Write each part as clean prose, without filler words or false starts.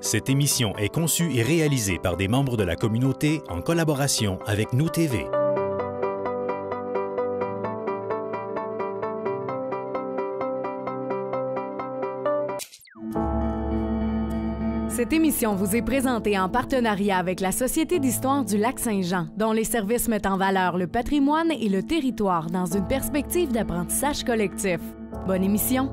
Cette émission est conçue et réalisée par des membres de la communauté en collaboration avec Nous TV. Cette émission vous est présentée en partenariat avec la Société d'histoire du Lac-Saint-Jean, dont les services mettent en valeur le patrimoine et le territoire dans une perspective d'apprentissage collectif. Bonne émission!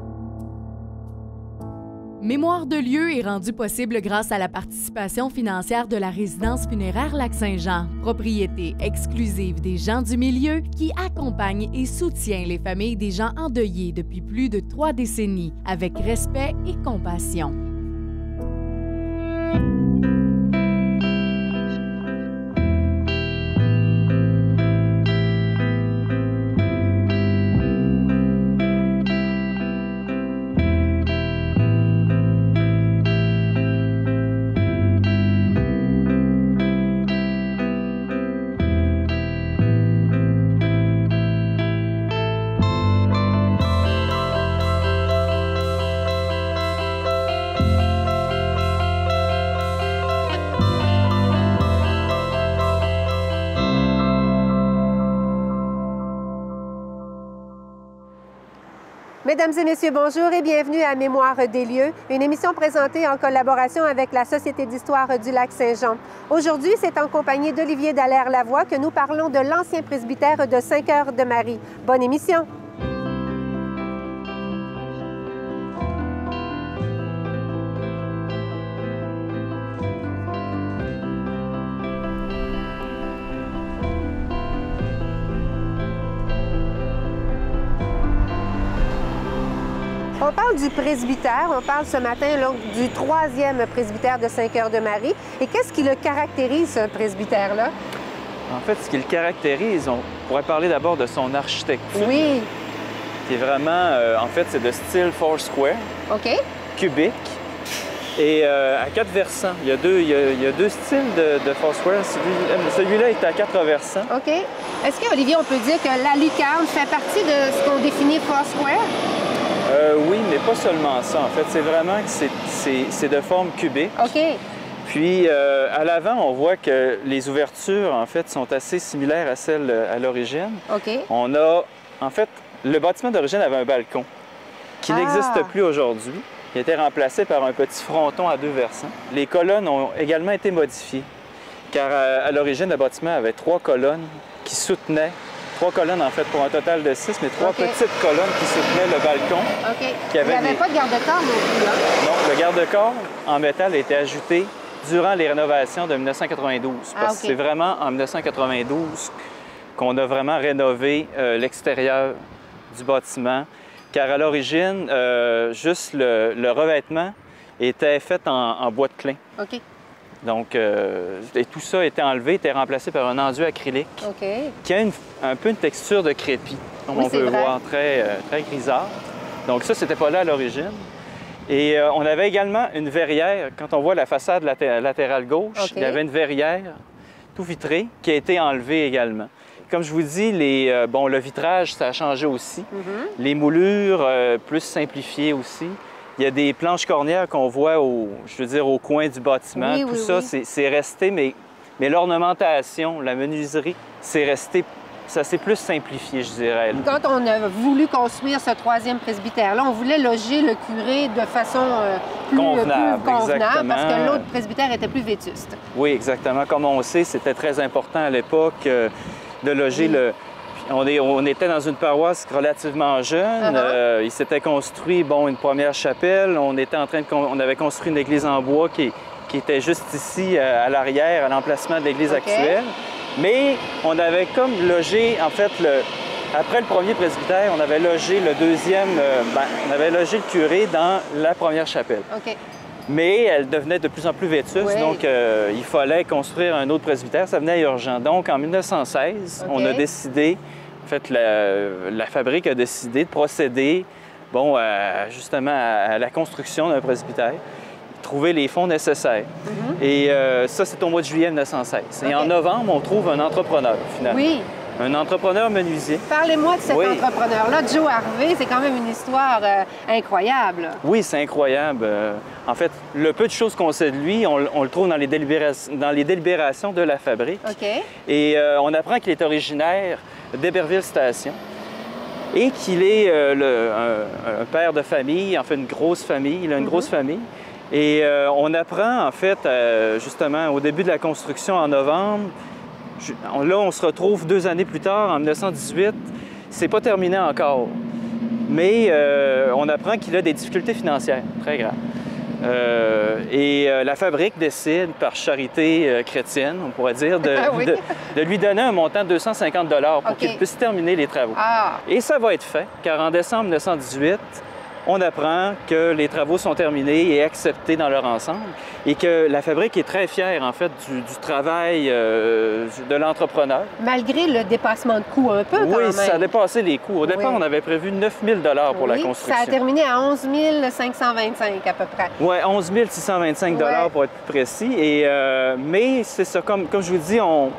Mémoire de lieu est rendu possible grâce à la participation financière de la résidence funéraire Lac-Saint-Jean, propriété exclusive des gens du milieu qui accompagne et soutient les familles des gens endeuillés depuis plus de 3 décennies avec respect et compassion. Mesdames et messieurs, bonjour et bienvenue à Mémoire des lieux, une émission présentée en collaboration avec la Société d'histoire du Lac-Saint-Jean. Aujourd'hui, c'est en compagnie d'Olivier Dallaire-Lavoie que nous parlons de l'ancien presbytère de Saint-Cœur-de-Marie. Bonne émission! On parle du presbytère, on parle ce matin là, du 3e presbytère de Saint-Cœur-de-Marie. Et qu'est-ce qui le caractérise, ce presbytère-là? En fait, ce qui le caractérise, on pourrait parler d'abord de son architecture. Oui. Qui est vraiment, en fait, c'est de style Foursquare. OK. Cubique. Et à 4 versants. Il y a deux styles de Foursquare. Celui-là est à 4 versants. OK. Est-ce qu'Olivier, on peut dire que la lucarne fait partie de ce qu'on définit Foursquare? Oui, mais pas seulement ça. En fait, c'est vraiment que c'est de forme cubique. OK. Puis, à l'avant, on voit que les ouvertures, en fait, sont assez similaires à celles à l'origine. OK. On a, en fait, le bâtiment d'origine avait un balcon qui n'existe plus aujourd'hui. Il a été remplacé par un petit fronton à 2 versants. Les colonnes ont également été modifiées, car à l'origine, le bâtiment avait 3 colonnes qui soutenaient 3 colonnes, en fait, pour un total de 6, mais 3 petites colonnes qui soutenaient le balcon. OK. Il n'y avait pas de garde-corps non plus, hein? Non, le garde-corps en métal a été ajouté durant les rénovations de 1992. Parce que c'est vraiment en 1992 qu'on a vraiment rénové l'extérieur du bâtiment. Car à l'origine, juste le revêtement était fait en bois de clin. OK. Donc, et tout ça a été enlevé, était remplacé par un enduit acrylique qui a un peu une texture de crépi, comme on peut voir, très grisâtre. Donc ça, c'était pas là à l'origine. Et on avait également une verrière. Quand on voit la façade latérale gauche, il y avait une verrière tout vitrée qui a été enlevée également. Comme je vous dis, le vitrage, ça a changé aussi. Les moulures, plus simplifiées aussi. Il y a des planches cornières qu'on voit au coin du bâtiment. Tout ça, c'est resté, mais l'ornementation, la menuiserie, c'est resté, ça s'est plus simplifié, je dirais. Quand on a voulu construire ce 3e presbytère-là, on voulait loger le curé de façon plus convenable parce que l'autre presbytère était plus vétuste. Oui, exactement. Comme on sait, c'était très important à l'époque de loger le... On était dans une paroisse relativement jeune. Il s'était construit une première chapelle. On avait construit une église en bois qui était juste ici, à l'arrière, à l'emplacement de l'église actuelle. Mais on avait comme logé, en fait, après le premier presbytère, on avait logé le deuxième, on avait logé le curé dans la première chapelle. OK. Mais elle devenait de plus en plus vétuste, donc il fallait construire un autre presbytère, ça venait urgent. Donc en 1916, on a décidé, en fait la fabrique a décidé de procéder justement à la construction d'un presbytère, trouver les fonds nécessaires. Et ça, c'est au mois de juillet 1916. Et en novembre, on trouve un entrepreneur, finalement. Oui. un entrepreneur menuisier. Parlez-moi de cet entrepreneur-là, Joe Harvey. C'est quand même une histoire incroyable. Oui, c'est incroyable. En fait, le peu de choses qu'on sait de lui, on le trouve dans les délibérations de la fabrique. OK. Et on apprend qu'il est originaire d'Héberville Station et qu'il est un père de famille, en fait une grosse famille. Il a une grosse famille. Et on apprend, en fait, justement, au début de la construction en novembre, là, on se retrouve 2 années plus tard, en 1918. C'est pas terminé encore. Mais on apprend qu'il a des difficultés financières très graves. La fabrique décide, par charité chrétienne, on pourrait dire, de lui donner un montant de 250 $ pour qu'il puisse terminer les travaux. Et ça va être fait, car en décembre 1918, on apprend que les travaux sont terminés et acceptés dans leur ensemble et que la fabrique est très fière, en fait, du travail de l'entrepreneur. Malgré le dépassement de coûts un peu, quand même. Oui, ça a dépassé les coûts. Au départ, on avait prévu 9 000 $ pour la construction. Ça a terminé à 11 525 à peu près. Oui, 11 625 $ pour être plus précis. Mais c'est ça, comme je vous dis, on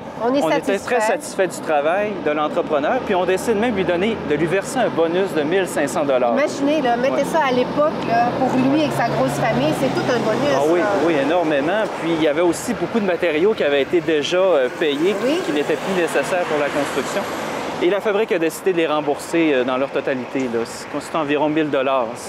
était très satisfait du travail de l'entrepreneur, puis on décide même de lui verser un bonus de 1 500 $. Imaginez, là, mettez ça à l'époque, pour lui et sa grosse famille, c'est tout un bonus. Oui, énormément. Puis il y avait aussi beaucoup de matériaux qui avaient été déjà payés, qui n'étaient plus nécessaires pour la construction. Et la fabrique a décidé de les rembourser dans leur totalité. C'est environ 1 000 $.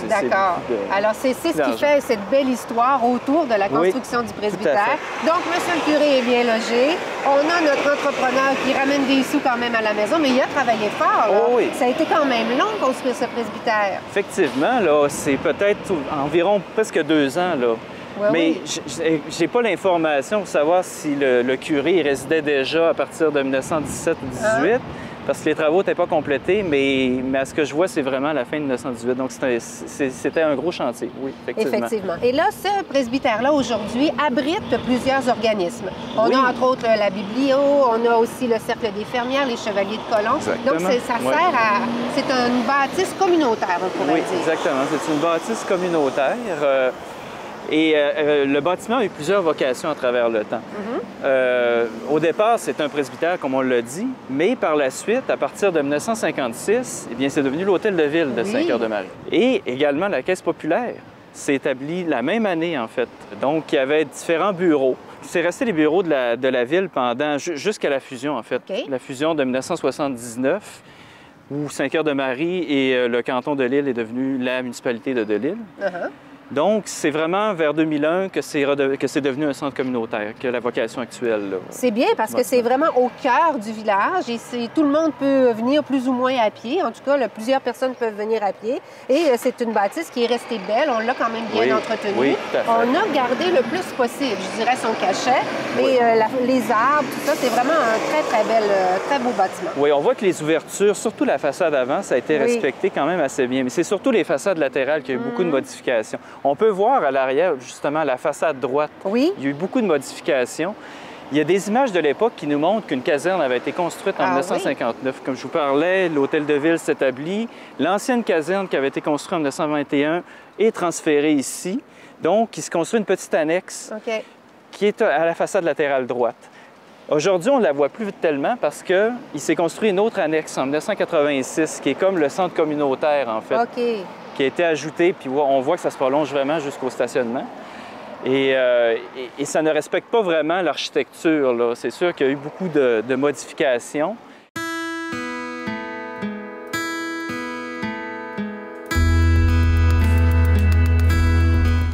D'accord. Alors, c'est ce qui fait cette belle histoire autour de la construction du presbytère. Donc, monsieur le curé est bien logé. On a notre entrepreneur qui ramène des sous quand même à la maison, mais il a travaillé fort. Ça a été quand même long de construire ce presbytère. Effectivement, c'est peut-être environ presque 2 ans. Mais j'ai pas l'information pour savoir si le curé résidait déjà à partir de 1917 ou 1918. Parce que les travaux n'étaient pas complétés, mais à ce que je vois, c'est vraiment la fin de 1918. Donc, c'était un gros chantier, oui, effectivement. Et là, ce presbytère-là, aujourd'hui, abrite plusieurs organismes. On a, entre autres, la Biblio, on a aussi le Cercle des fermières, les Chevaliers de Colomb. Donc, ça sert à... C'est une bâtisse communautaire, on pourrait dire. Oui, exactement. C'est une bâtisse communautaire. Le bâtiment a eu plusieurs vocations à travers le temps. Au départ, c'est un presbytère, comme on l'a dit, mais par la suite, à partir de 1956, eh bien, c'est devenu l'hôtel de ville de Saint-Cœur-de-Marie. Et également, la Caisse populaire s'est établie la même année, en fait. Donc, il y avait différents bureaux. C'est resté les bureaux de la ville jusqu'à la fusion, en fait. La fusion de 1979, où Saint-Cœur-de-Marie et le canton de Lille est devenu la municipalité de Delisle. Donc, c'est vraiment vers 2001 que c'est devenu un centre communautaire, que la vocation actuelle. C'est bien parce que c'est vraiment au cœur du village et tout le monde peut venir plus ou moins à pied. En tout cas, plusieurs personnes peuvent venir à pied. Et c'est une bâtisse qui est restée belle. On l'a quand même bien entretenue. Oui, tout à fait. On a gardé le plus possible, je dirais, son cachet. Et les arbres, tout ça, c'est vraiment un très beau bâtiment. Oui, on voit que les ouvertures, surtout la façade avant, ça a été respecté quand même assez bien. Mais c'est surtout les façades latérales qui ont eu beaucoup de modifications. On peut voir à l'arrière, justement, la façade droite. Oui. Il y a eu beaucoup de modifications. Il y a des images de l'époque qui nous montrent qu'une caserne avait été construite en 1959. Comme je vous parlais, l'hôtel de ville s'établit. L'ancienne caserne qui avait été construite en 1921 est transférée ici. Donc, il se construit une petite annexe qui est à la façade latérale droite. Aujourd'hui, on ne la voit plus tellement parce qu'il s'est construit une autre annexe en 1986 qui est comme le centre communautaire, en fait. Qui a été ajouté, puis on voit que ça se prolonge vraiment jusqu'au stationnement. Et ça ne respecte pas vraiment l'architecture. C'est sûr qu'il y a eu beaucoup de modifications.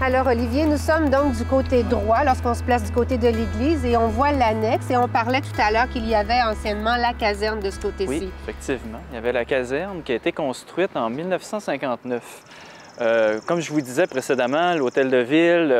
Alors, Olivier, nous sommes donc du côté droit lorsqu'on se place du côté de l'église et on voit l'annexe. Et on parlait tout à l'heure qu'il y avait anciennement la caserne de ce côté-ci. Oui, effectivement. Il y avait la caserne qui a été construite en 1959. Comme je vous disais précédemment, l'hôtel de ville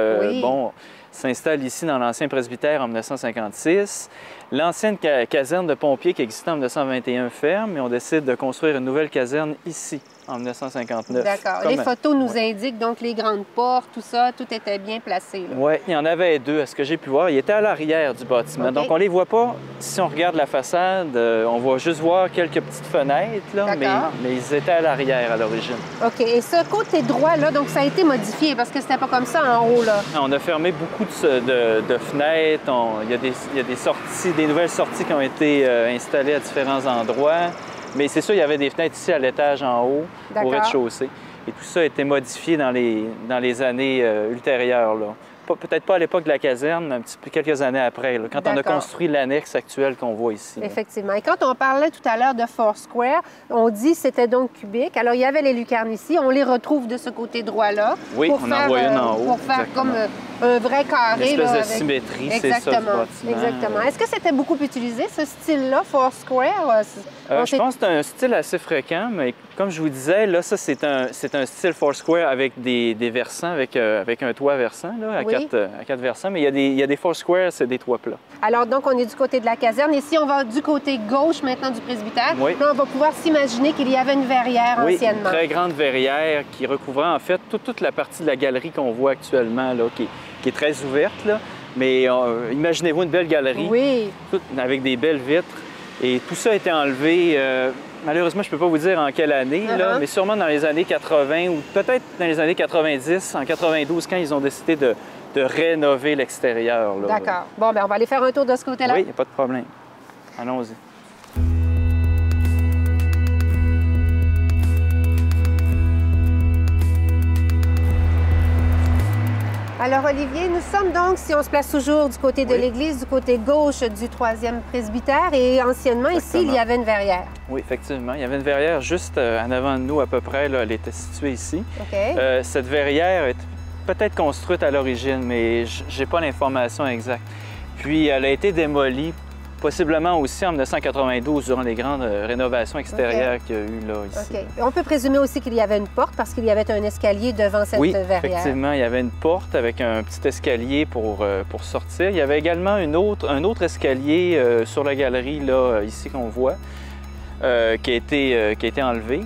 s'installe ici dans l'ancien presbytère en 1956. L'ancienne caserne de pompiers qui existait en 1921 ferme et on décide de construire une nouvelle caserne ici en 1959. D'accord. Les photos nous indiquent donc les grandes portes, tout ça, tout était bien placé. Oui, il y en avait 2, à ce que j'ai pu voir. Ils étaient à l'arrière du bâtiment. Okay. Donc, on ne les voit pas. Si on regarde la façade, on va juste voir quelques petites fenêtres, là, mais ils étaient à l'arrière à l'origine. OK. Et ce côté droit, là, donc ça a été modifié parce que c'était pas comme ça en haut, là. On a fermé beaucoup de fenêtres. Il y a des sorties, des nouvelles sorties qui ont été installées à différents endroits. Mais c'est sûr, il y avait des fenêtres ici à l'étage en haut, au rez-de-chaussée. Et tout ça a été modifié dans les années ultérieures, là. Peut-être pas à l'époque de la caserne, mais un petit peu quelques années après, là, quand on a construit l'annexe actuelle qu'on voit ici. Effectivement. Et quand on parlait tout à l'heure de Foursquare, on dit que c'était donc cubique. Alors, il y avait les lucarnes ici. On les retrouve de ce côté droit-là. Oui, on en voit une en haut. Pour faire comme un vrai carré. Une espèce de symétrie, c'est ça, du bâtiment. Exactement. Est-ce que c'était beaucoup utilisé, ce style-là, Foursquare? Je pense que c'est un style assez fréquent, mais comme je vous disais, là, ça, c'est un style Foursquare avec des versants, avec un toit versant, là, à quatre versants. Mais il y a des Foursquare, c'est des toits plats. Alors, donc, on est du côté de la caserne. Et si on va du côté gauche maintenant du presbytère, là, on va pouvoir s'imaginer qu'il y avait une verrière anciennement. Une très grande verrière qui recouvrait, en fait, toute la partie de la galerie qu'on voit actuellement, là, qui est très ouverte, là. Mais imaginez-vous une belle galerie, avec des belles vitres. Et tout ça a été enlevé, malheureusement, je ne peux pas vous dire en quelle année, là, mais sûrement dans les années 80 ou peut-être dans les années 90, en 92, quand ils ont décidé de rénover l'extérieur. D'accord. Bon, bien, on va aller faire un tour de ce côté-là. Oui, il n'y a pas de problème. Allons-y. Alors, Olivier, nous sommes donc, si on se place toujours du côté de l'église, du côté gauche du 3e presbytère, et anciennement, ici, il y avait une verrière. Oui, effectivement. Il y avait une verrière juste en avant de nous, à peu près. Là, elle était située ici. Cette verrière est peut-être construite à l'origine, mais je n'ai pas l'information exacte. Puis, elle a été démolie, possiblement aussi en 1992, durant les grandes rénovations extérieures qu'il y a eu là, ici. On peut présumer aussi qu'il y avait une porte parce qu'il y avait un escalier devant cette verrière. Oui, effectivement, il y avait une porte avec un petit escalier pour sortir. Il y avait également un autre escalier sur la galerie, là, ici, qu'on voit, qui a été enlevé,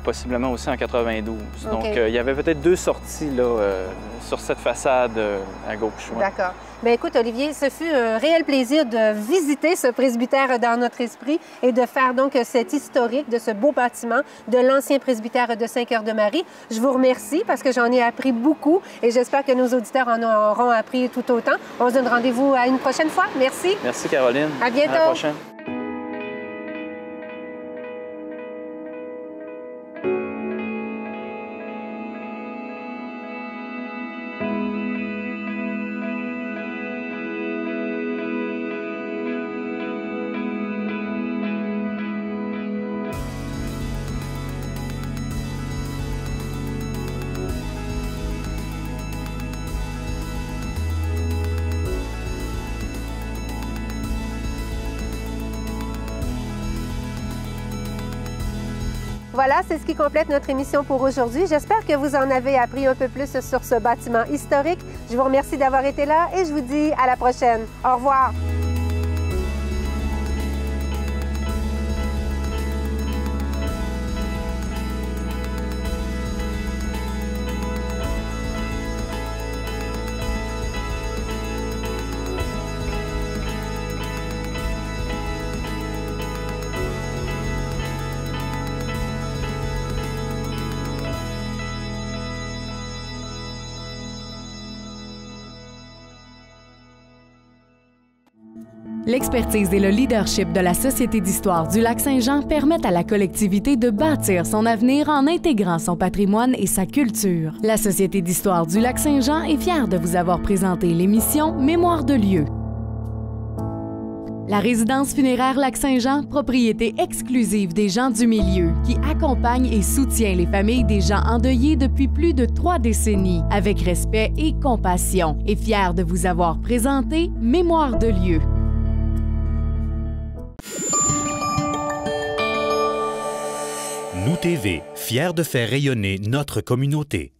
possiblement aussi en 92. Donc, il y avait peut-être 2 sorties là, sur cette façade à gauche. D'accord. Bien, écoute, Olivier, ce fut un réel plaisir de visiter ce presbytère dans notre esprit et de faire donc cet historique de ce beau bâtiment de l'ancien presbytère de Saint-Cœur-de-Marie. Je vous remercie parce que j'en ai appris beaucoup et j'espère que nos auditeurs en auront appris tout autant. On se donne rendez-vous à une prochaine fois. Merci. Merci, Caroline. À bientôt. À la prochaine. Voilà, c'est ce qui complète notre émission pour aujourd'hui. J'espère que vous en avez appris un peu plus sur ce bâtiment historique. Je vous remercie d'avoir été là et je vous dis à la prochaine. Au revoir. L'expertise et le leadership de la Société d'histoire du Lac-Saint-Jean permettent à la collectivité de bâtir son avenir en intégrant son patrimoine et sa culture. La Société d'histoire du Lac-Saint-Jean est fière de vous avoir présenté l'émission Mémoire de lieu. La résidence funéraire Lac-Saint-Jean, propriété exclusive des gens du milieu, qui accompagne et soutient les familles des gens endeuillés depuis plus de 3 décennies, avec respect et compassion, est fière de vous avoir présenté Mémoire de lieu. Nous TV, fiers de faire rayonner notre communauté.